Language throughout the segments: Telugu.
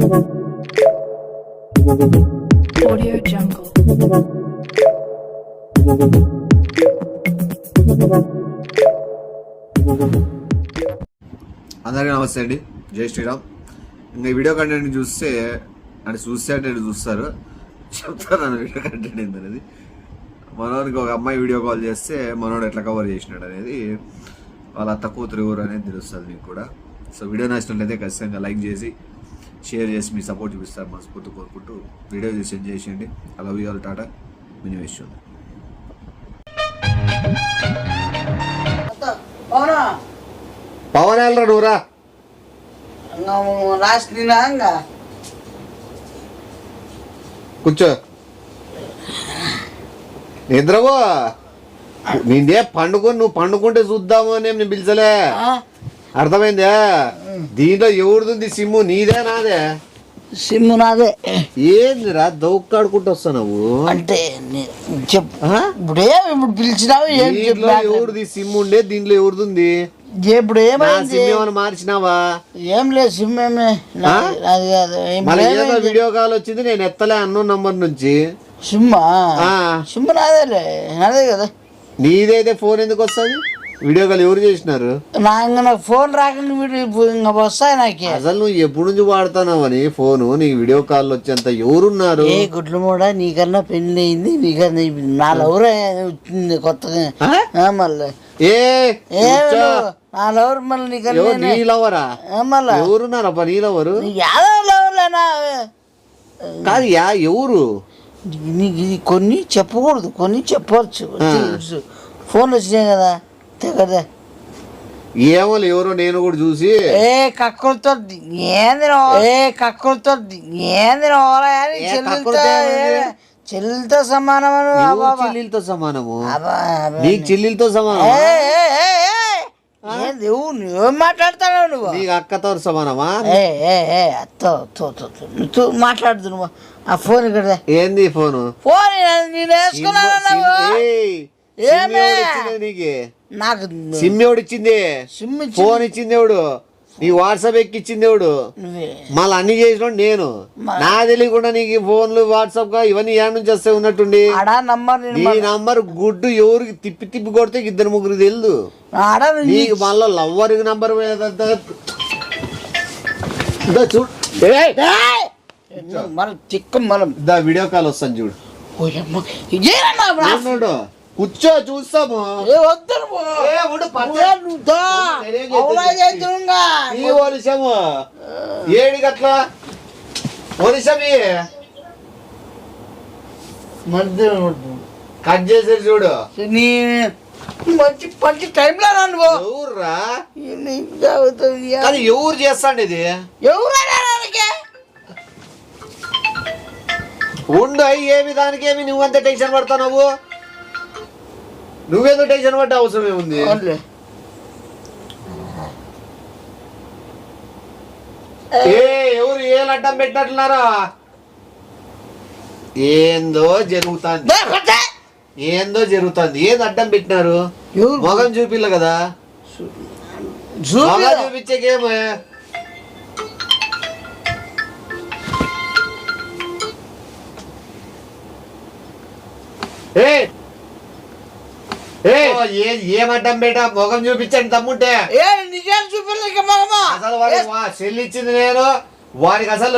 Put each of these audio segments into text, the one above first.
Audio Jungle. అందరికీ నమస్తే అండి, జై శ్రీరామ్. ఇంకా వీడియో కంటెంట్ చూస్తే అంటే చూస్తారు చెప్తారు నన్ను వీడియో కంటెంట్ ఏంటనేది. మనోడికి ఒక అమ్మాయి వీడియో కాల్ చేస్తే మనోడు ఎట్లా కవర్ చేసినాడు అనేది వాళ్ళ అత్త కూతురు ఎవరు అనేది తెలుస్తుంది మీకు కూడా. సో వీడియో నచ్చినట్లయితే ఖచ్చితంగా లైక్ చేసి షేర్ చేసి మీ సపోర్ట్ చూపిస్తారు మనస్ఫూర్తి కోరుకుంటూ వీడియో చూసి సెండ్ చేసేయండి. I love you all. Tata, మినివేషన్. పవన్ వెళ్ళరా నువ్వురా కూర్చో. నిద్రవో నిందే పండుకొని నువ్వు పండుకుంటే చూద్దాము అని నేను పిలిచలే. అర్థమైందా? దీంట్లో ఎవరిది సిమ్ము? నీదే నాదే? సిమ్ము నాదే. ఏందిరా దౌక్కాడుకుంటూ వస్తున్నావు అంటే ఇప్పుడే ఇప్పుడు పిలిచినావు. ఎవరిది సిమ్ ఉండే? దీంట్లో ఎవరిది? ఇప్పుడు ఏమైంది? మార్చినావా? ఏం లేదు, సిమ్ వీడియో కాల్ వచ్చింది, నేను ఎత్తలే అన్నో నంబర్ నుంచి. సిమ్మా? సిమ్ నాదేలే, నాదే కదా. నీదైతే ఫోన్ ఎందుకు వస్తుంది? వీడియో కాల్ ఎవరు చేసినారు? నాకు ఫోన్ రాకుండా ఇంకా వస్తాయి నాకు. అసలు నువ్వు ఎప్పుడు నుంచి వాడుతున్నావని ఫోను? నీకు వీడియో కాల్ వచ్చేంత ఎవరున్నారు? ఏ గుడ్లు కూడా నీకన్నా పెళ్లి అయింది, నీకన్నా నా లవర్ వచ్చింది కొత్తగా. మళ్ళీ నా లవర్ మళ్ళీ నీకన్నా నీ లవరా? మళ్ళీ ఎవరున్నారబ్బా నీ లవరు? యాదవ్ లవర్లేనా కాదు యా ఎవరు? నీకు ఇది కొన్ని చెప్పకూడదు, కొన్ని చెప్పవచ్చు. ఫోన్ వచ్చినాయి కదా కదా. ఏమో ఎవరో నేను కూడా చూసి కక్కులతో చెల్లెలతో సమానము. చెల్లెలతో సమానము? నీకు చెల్లెలతో సమానం? నువ్వు మాట్లాడతావు? నువ్వు నీకు అక్కతో సమానమా? అత్తో మాట్లాడుతు నువ్వు. ఆ ఫోన్ ఇక్కడ ఏంది ఫోను? ఫోన్ నేను వేసుకున్నాను. నాకు సిమ్ ఎవడు ఇచ్చింది? ఫోన్ ఇచ్చింది ఎవడు? నీ వాట్సాప్ ఎక్కిచ్చింది ఎవడు? మళ్ళీ అన్ని చేసిన నేను. నా తెలియకుండా నీకు ఫోన్లు వాట్సాప్ గా ఇవన్నీ ఏ నుంచి వస్తే ఉన్నట్టుండి. నీ నంబర్ గుడ్డు ఎవరికి తిప్పి తిప్పి కొడితే ఇద్దరు ముగ్గురు తెలుదు. నీకు మళ్ళీ లవ్వర్ నంబర్ చూడు. వీడియో కాల్ వస్తాను చూడు. కూర్చో చూస్తాము. ఏడు గట్ల ఒలిసమి కట్ చేసేది చూడు. మంచి మంచి టైంలో ఎవర్రా? ఎవరు చేస్తాండి ఇది? ఉండు ఏమి దానికేమి నువ్వంత టెన్షన్ పడతావు? నువ్వేదో టెన్షన్ పట్టే అవసరం ఏముంది? ఎవరు ఏం అడ్డం పెట్టినట్లున్నారా? ఏందో జరుగుతుంది, ఏది అడ్డం పెట్టినారు? మొగం చూపిల్ల కదా, మొగం చూపించేకేమో. ఏమడ్డం బేట? మొగం చూపించండి తమ్ముంటే. అసలు సెల్ ఇచ్చింది నేను, వాడికి అసలు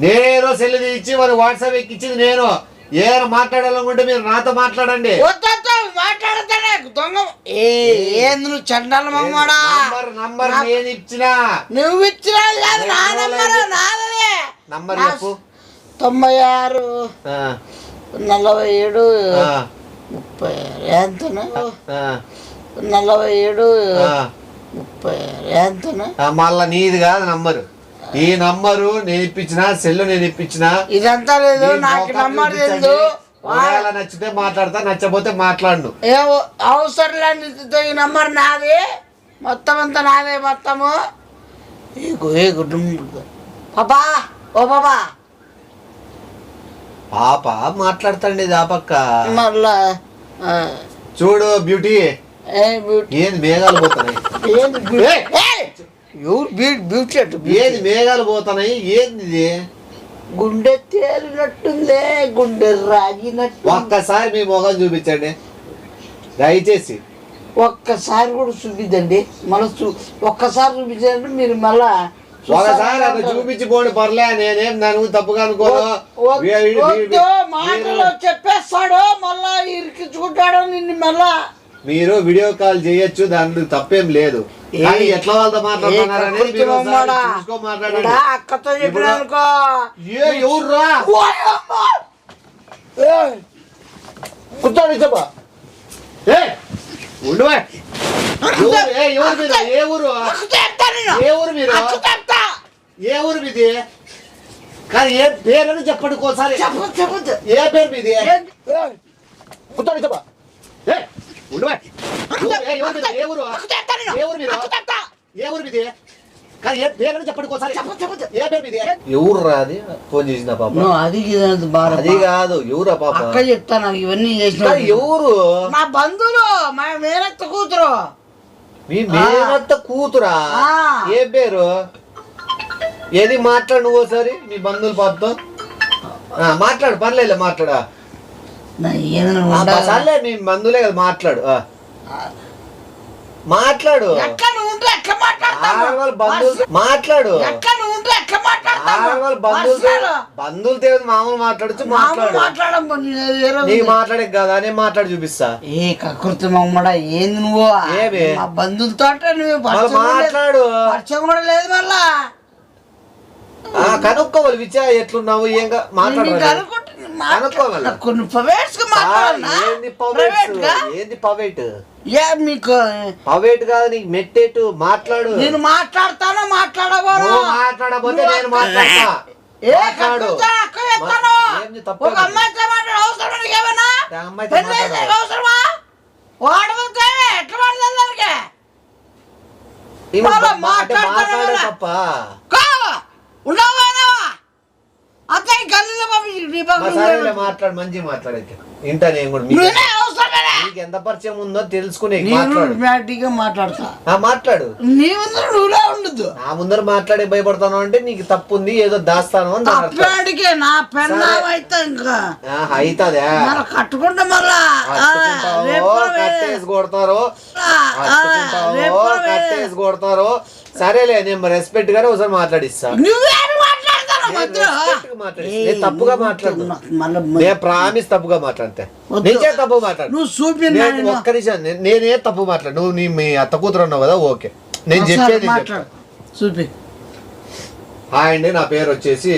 నేను సెల్ ఇచ్చి వాడు వాట్సాప్ ఎక్కిచ్చింది నేను. ఏదైనా మాట్లాడాలనుకుంటే మీరు నాతో మాట్లాడండి. నంబర్ నేను ఇచ్చినా, నువ్వు ఇచ్చినా నంబర్ చెప్పు. 96 47 36 ఎంతనా? 47 36 ఎంతనా? మళ్ళా నీది కాదు నంబరు. ఈ నంబరు నేను ఇప్పించిన, సెల్ నేను ఇప్పించిన. ఇదంతా లేదు, నాకు నంబర్ లేదు. నచ్చితే మాట్లాడతా, నచ్చపోతే మాట్లాడు. అవసరం లేదు, ఈ నంబర్ నాది, మొత్తం అంతా నాదే మొత్తము. పాపా, ఓ పాపా. పాప మాట్లాడతాండి ఆ పక్క. మళ్ళా చూడు బ్యూటీ, ఏంది మేఘాలు పోతున్నాయి? ఎవరు బ్యూటీ అట్టు ఏది మేఘాలు పోతున్నాయి ఏంది ఇది? గుండె తేలినట్టుందే, గుండె రాగినట్టు. ఒక్కసారి మీ మొఖం చూపించండి దయచేసి. ఒక్కసారి కూడా చూపిద్దండి, మళ్ళీ ఒక్కసారి చూపించారంటే మీరు మళ్ళా ఒకసారి అట్లా చూపించిపోండి పర్లే, నేనేం దాని గురించి తప్పుగా అనుకోను. మాటలో చెప్పేస్తాడు, మళ్ళా ఇరికించుకుంటాడు నిన్ను. మళ్ళా మీరు వీడియో కాల్ చేయొచ్చు, దాంట్లో తప్పేం లేదు. కానీ ఎట్లా వాళ్ళతో మాట్లాడుతున్నారని అక్కతో చెప్పినానుకో ఎవర్రా కూర్చోండి చెప్పా. ఉండు ఏ ఊరు మీద? ఏ ఊరు? ఏ ఊరు మీరు? ఏ ఊరు మీది? కానీ ఏ పేరు చెప్పండి ఒకసారి. ఏ పేరు మీది? కూర్చోండి చెప్పా. ఉండు ఏ ఊరు? ఏ ఊరు మీరు? ఏ ఊరు మీది? కానీ ఏ పేరు చెప్పండి ఒకసారి. ఏ పేరు మీది? ఎవరు రాది ఫోన్ చేసిన పాప? అది అది కాదు, ఎవరా పాప? అక్క చెప్తాను ఇవన్నీ చేసిన. ఎవరు? మా బంధువులు, మా మేనత్త కూతురు. మీ మేనత్త కూతురా? ఏ పేరు? ఏది మాట్లాడు నువ్వు ఒకసారి మీ బంధువుల పాపతో మాట్లాడు. పర్లేదు మాట్లాడా. సర్లే మీ బంధువులే కదా, మాట్లాడు. మాట్లాడు మాట్లాడు. బంధువులతో మామూలు మాట్లాడచ్చు. మాట్లాడు. నీకు మాట్లాడే కదా, నేను మాట్లాడి చూపిస్తా. ఏ కకృతి మమ్మడ ఏంది నువ్వు? ఏమి బంధువులతో మాట్లాడు. పరిచయం కూడా లేదు మళ్ళా. కనుక్కోవాలి విచార ఎట్లున్నావు ఏం మాట్లాడాలి. కొన్ని పవేట్స్ ఏంది పవేట్? ఏ మీకు పవేట్ కాదు, నీకు మెట్టేటు. మాట్లాడు. నేను మాట్లాడతాను, మాట్లాడబోను. మాట్లాడబోతే నేను మాట్లాడతా. మాట్లాడే తప్ప మాట్లాడు, మంచిగా మాట్లాడైతే ఇంట. నేను కూడా నీకు ఎంత పరిచయం ఉందో తెలుసుకునే మాట్లాడు. నీ ముందర నువ్వులా ఉండదు. నా ముందర మాట్లాడే భయపడతాను అంటే నీకు తప్పు ఉంది, ఏదో దాస్తాను అని. నా పెళ్ళం అయితే ఇంకా అవుతుందా? కట్టుకుంటా మళ్ళా కట్టేసి కొడతారు, కట్టేసి కొడతారు. సరేలే, నేను రెస్పెక్ట్ గానే ఒకసారి మాట్లాడిస్తా. తప్పుగా మాట్లాడు. నేను ప్రామిస్ తప్పుగా మాట్లాడితే నేనే తప్పు మాట్లాడు. ఒక్క నిమిషం, నేనే తప్పు మాట్లాడు. నువ్వు మీ అత్త కూతురు అన్నావు కదా, ఓకే. నేను చెప్పేది చూపి. హాయ్ అండి, నా పేరు వచ్చేసి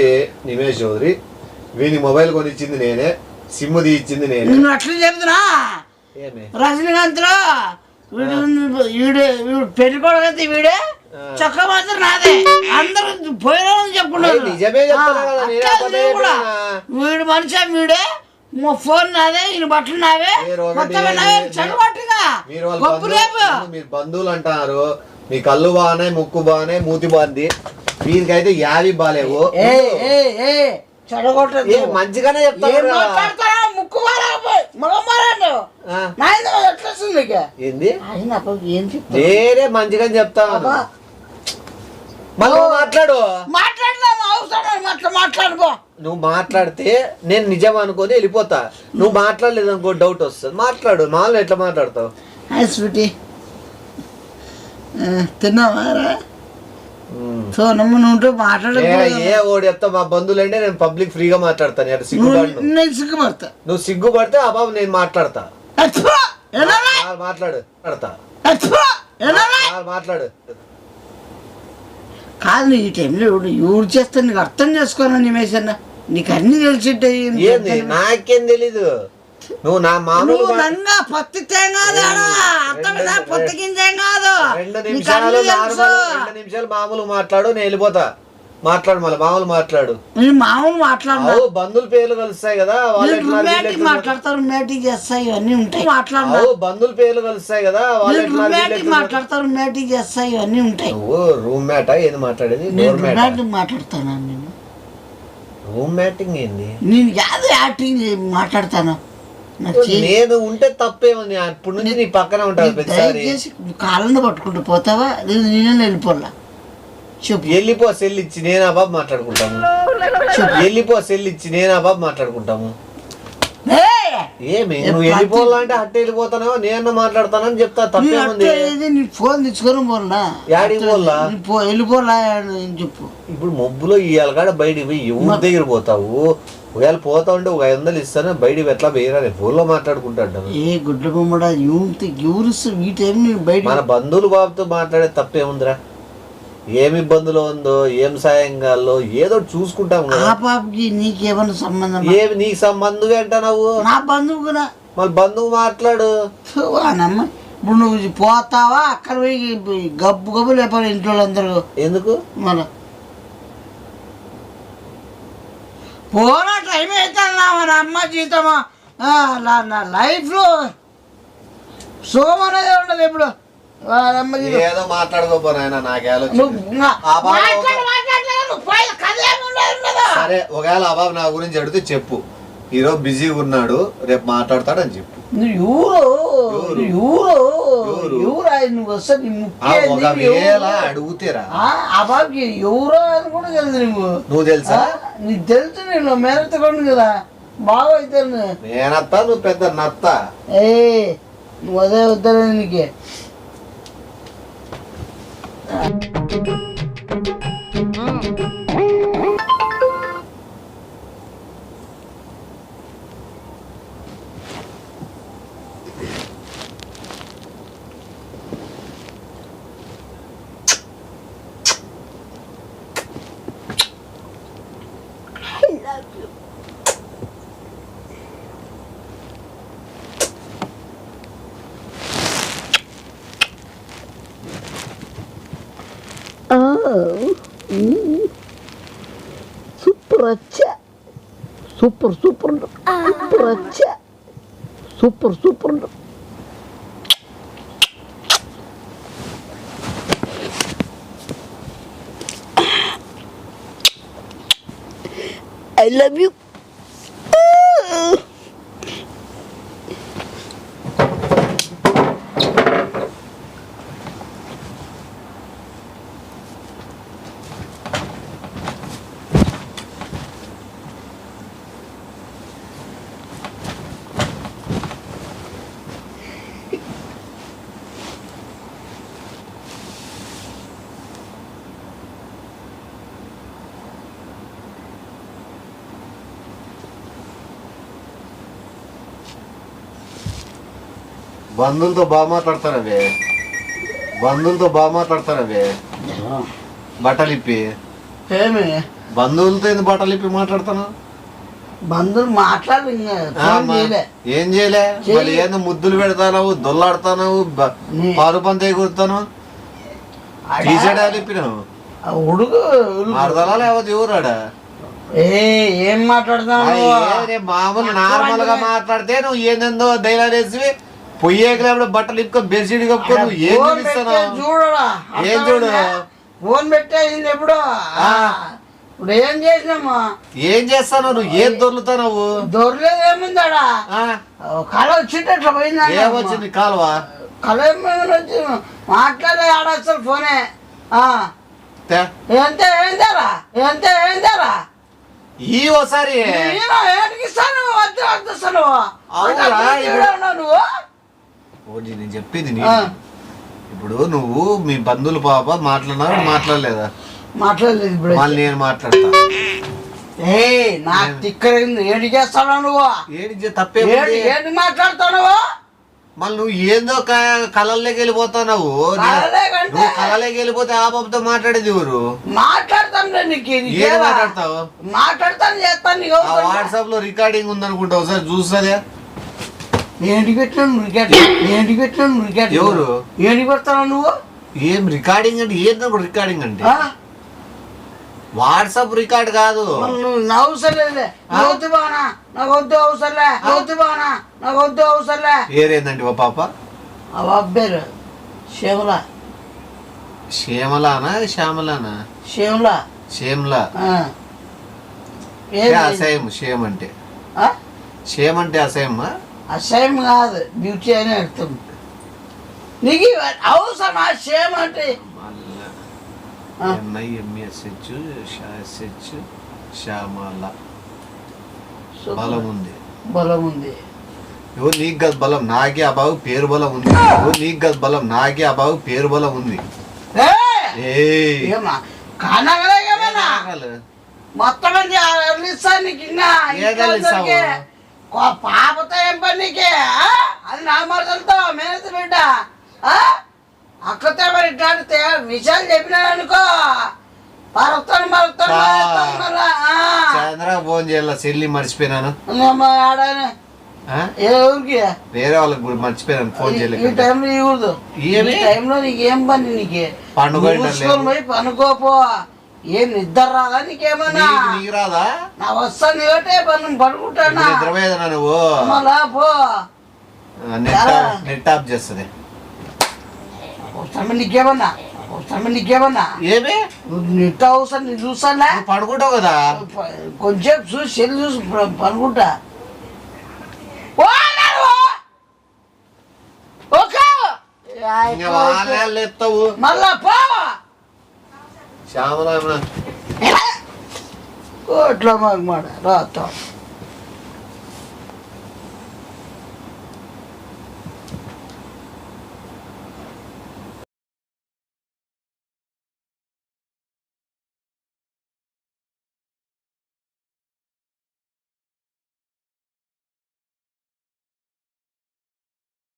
నిమేష్ చౌదరి. వీని మొబైల్ కొనిచ్చింది నేనే, సిమ్ తీయించింది నేనే. నువ్వు అట్లా చెప్తున్నా రజనీకాంత్ లో పెళ్లి కొడుకు వీడే చొక్క మాత్రం నాదే. అందరూ పోయినా చెప్పుకున్నారు. నిజమే చెప్తున్నా. వీడు మనిషి వీడే, మా ఫోన్ నాదే, ఈయన బట్టలు నావే, మీరు బంధువులు అంటారు. మీ కళ్ళు బాగున్నాయి, ముక్కు బాగున్నాయి, మూతి బాగుంది. వీరికైతే యావి బాలేవు. మంచిగానే చెప్తారు. ముక్కు ఏంది వేరే మంచిగా చెప్తా. మళ్ళీ మాట్లాడు. మాట్లాడుకో. నువ్వు మాట్లాడితే నేను నిజం అనుకొని వెళ్ళిపోతా. నువ్వు మాట్లాడలేదు అనుకో డౌట్ వస్తుంది. మాట్లాడు. మామూలు ఎట్లా మాట్లాడతావు? స్వీటీ తిన్నావా? సో నువ్వు మాట్లాడ ఏ ఓడి చెప్తా. మా బంధువులు అంటే నేను పబ్లిక్ ఫ్రీగా మాట్లాడతాను. సిగ్గుపడతా. నువ్వు సిగ్గుపడితే ఆ బాబు నేను మాట్లాడతా. మాట్లాడు. మాట్లాడు. కాదు, ఈ టైంలో ఎవరు చేస్తా నీకు అర్థం చేసుకోను నిమేష్ అన్న. నీకు అన్ని తెలిసి నాకేం తెలీదు. నువ్వు నా మామూలు పత్తి కాదు, పత్తి గింజేం కాదు. 2 నిమిషాలు మామూలు మాట్లాడు, నేను వెళ్ళిపోతా. మాట్లాడు, మళ్ళీ మామూలు మాట్లాడు. మామూలు మాట్లాడు. బంధువుల పేర్లు కలుస్తాయి కదా, మాట్లాడతారు, మేటింగ్ చేస్తాయి, ఇవన్నీ ఉంటాయి. మాట్లాడు. బంధువుల పేర్లు కలుస్తాయి కదా, మాట్లాడతారు, మేటింగ్ చేస్తాయి, ఇవన్నీ ఉంటాయి. నువ్వు రూమ్ మ్యాట్ ఏది మాట్లాడేది? మాట్లాడతాను నేను. రూమ్ మ్యాటింగ్ ఏంది? నేను కాదు యాక్టింగ్ మాట్లాడతాను. నేను ఉంటే తప్పేముంది? అప్పుడు నుంచి నీ పక్కన ఉంటాను. కాళ్ళని పట్టుకుంటూ పోతావా? నేనే వెళ్ళిపోలా. చెప్పు. వెళ్ళిపో సెల్ ఇచ్చి నేను ఆ బాబు మాట్లాడుకుంటాము. వెళ్ళిపో సెల్ ఇచ్చి నేను ఆ బాబు మాట్లాడుకుంటాము. ఏమి నువ్వు వెళ్ళిపోవాలంటే అట్టే వెళ్ళిపోతానో నేను మాట్లాడతానని చెప్తా. తప్పేముంది? నీ ఫోన్ తెచ్చుకొని పోనా యాడికి పోలా వెళ్ళిపోలా చెప్పు. ఇప్పుడు మబ్బులో ఇవాళ కాడ బయటికి పోయి ఊరి దగ్గర పోతావు. ఒకవేళ పోతా ఉంటే ఒక 500 ఇస్తాను. బయటికి ఎట్లా పోయిరా ఫోన్లో మాట్లాడుకుంటాడు. ఏ గుడ్ల బొమ్మడా ఎవరు ఈ టైం బయట మన బంధువులు బాబుతో మాట్లాడే తప్పేముందిరా? ఏమి ఇబ్బందులు ఉందో ఏం సాయం కావాలో ఏదో చూసుకుంటాం. ఆ పాపకి నీకేమన్నా సంబంధం? ఏమి నీకు సంబంధం అంటున్నావు? నా బంధువు కూడా. మళ్ళీ బంధువు మాట్లాడు. అమ్మ ఇప్పుడు నువ్వు పోతావా అక్కడ పోయి గబ్బు గబ్బు లేపాలి ఇంట్లో అందరూ. ఎందుకు మన పోనా టైం అవుతుందా మన అమ్మ జీతమా నా లైఫ్లో సోమనేది ఉండదు ఎప్పుడు. ఏదో మాట్లాడుకోపోయినా సరే. ఒకవేళ ఆ బాబు నా గురించి అడిగితే చెప్పు, ఈరోజు బిజీగా ఉన్నాడు రేపు మాట్లాడతాడని చెప్పు. ఒకవేళ అడుగుతేరా ఆ బాబుకి ఎవరో అని కూడా తెలుసు. నువ్వు తెలుసా? నీకు తెలుసు. నేను మేనత్తకోండి కదా బాగా అయితే. నేనత్త నువ్వు పెద్ద నత్త. నువ్వు అదే వద్దలే నీకే. సూపర్ వచ్చా సూపర్ సూపర్ సూపర్ వచ్చా super super. I love you. బంధువులతో బాగా మాట్లాడతారవే. బంధువులతో బాగా మాట్లాడతారవే. బట్టలు ఇప్పి ఏమి బంధువులతో ఎందుకు బట్టలు ఇప్పి మాట్లాడతాను? బంధువులు మాట్లాడు. ఏం చేయలే మళ్ళీ ఏందో ముద్దులు పెడతావు, దొల్లాడుతావు, పాలు పంత ఎగురుతాను, టీషర్ట్ ఇప్పినావు. ఉడుగు అర్థలా లేకపోతే ఎవరాడా? ఏం మాట్లాడతావు? మామూలు నార్మల్ గా మాట్లాడితే నువ్వు ఏందో ధైర్యాలు వేసి పొయ్యేకలేప్పుడు బట్టలు ఇప్పుకో బెడ్షీట్ కప్పుకో. నువ్వు ఏం చూపిస్తావు? చూడరా ఏం చూడు ఫోన్ పెట్టేసింది ఎప్పుడు. ఇప్పుడు ఏం చేసినామా? ఏం చేస్తావు నువ్వు? ఏం దొర్లుతావు? దొరలేదు ఏముందాడా? కళ వచ్చింటే అట్లా పోయిందా? ఏమొచ్చింది కాలువా? కళ వచ్చి మాట్లాడే ఆడ అసలు ఫోనే. ఎంత ఏందారా ఎంత ఏందారా ఈ ఓసారి ఏడికిస్తాను వద్దు నువ్వు. నేను చెప్పేది ఇప్పుడు నువ్వు మీ బంధువులు పాప మాట్లాడినారు మాట్లాడలేదా? మాట్లాడలేదు. ఇప్పుడు మళ్ళీ నేను మాట్లాడతా. నాకు తిక్కరింది. ఏంటి చేస్తావు నువ్వు? ఏంటి తప్పే ఏంటి మాట్లాడుతున్నావు? మళ్ళీ నువ్వు ఏందో కళల్లోకి వెళ్ళిపోతున్నావు. నువ్వు కళలోకి వెళ్ళిపోతే ఆ బాబుతో మాట్లాడేది ఎవరు? మాట్లాడతాను. నీకు మాట్లాడతావు? మాట్లాడతాను చేస్తాను. వాట్సాప్ లో రికార్డింగ్ ఉందనుకుంటావు, ఒకసారి చూస్తుందా? ఏంటి పెట్టాను ఏంటి పెట్టాను ఎవరు ఏంటి పెడతావు నువ్వు? ఏం రికార్డింగ్ అంటే ఏందో రికార్డింగ్ అంటే వాట్సాప్ రికార్డ్ కాదు. అవసరం అవుతు బానా నాకు వద్దు అవసరంలే. అవుతు బానా నాకు వద్దు అవసరంలే. ఏరేందండి ఓ పాప? ఆ అబ్బాయి శ్యామల. శ్యామలానా శ్యామలానా? శ్యామల. శ్యామల అసహ్యం. షేమ్ అంటే షేమ్ అంటే అసహ్యమా? అసహ్యం కాదు, బ్యూటీ అని అర్థం. నీకు అవసరమా షేమ్ అంటే? NIMESH SH శ్యామల బలం ఉంది. బలం ఉంది. ఎవరు నీకు గల బలం నాకే ఆ బాబు పేరు బలం ఉంది. ఎవరు నీకు గల బలం నాకే ఆ బాబు పేరు బలం ఉంది. మొత్తం పాపతో ఏం పని నీకే? అది నా మరదలతో మేనేజ్ బిడ్డ అక్కతో మరి ఇట్లాంటి విషయాలు చెప్పినాను అనుకో పరతాను చంద్ర ఫోన్ చేయాల చెల్లి మర్చిపోయినాను. ఎవరికి వేరే వాళ్ళకి కూడా మర్చిపోయాను ఫోన్ చేయలేదు. ఈ టైంలో ఇవ్వదు. ఈ టైంలో నీకేం పని? నీకే పోయి పనుకోపో. ఏం నిద్ర రాదా నీకేమన్నా? నీకు రాదా? నా వస్తాను ఒకటే పడుకుంటానా? నిద్రపోయేదన్నా నువ్వు మళ్ళా పో. నెట్ ఆఫ్ చేస్తుంది. నీకేమన్నా ఏమే నెట్ అవసరం నేను చూస్తానా? పడుకుంటావు కదా కొంచెం చూసి సెల్ చూసి పనుకుంటా. ఎత్తావు మళ్ళా పో. శ్యామల కోట్ల మాట రాత్త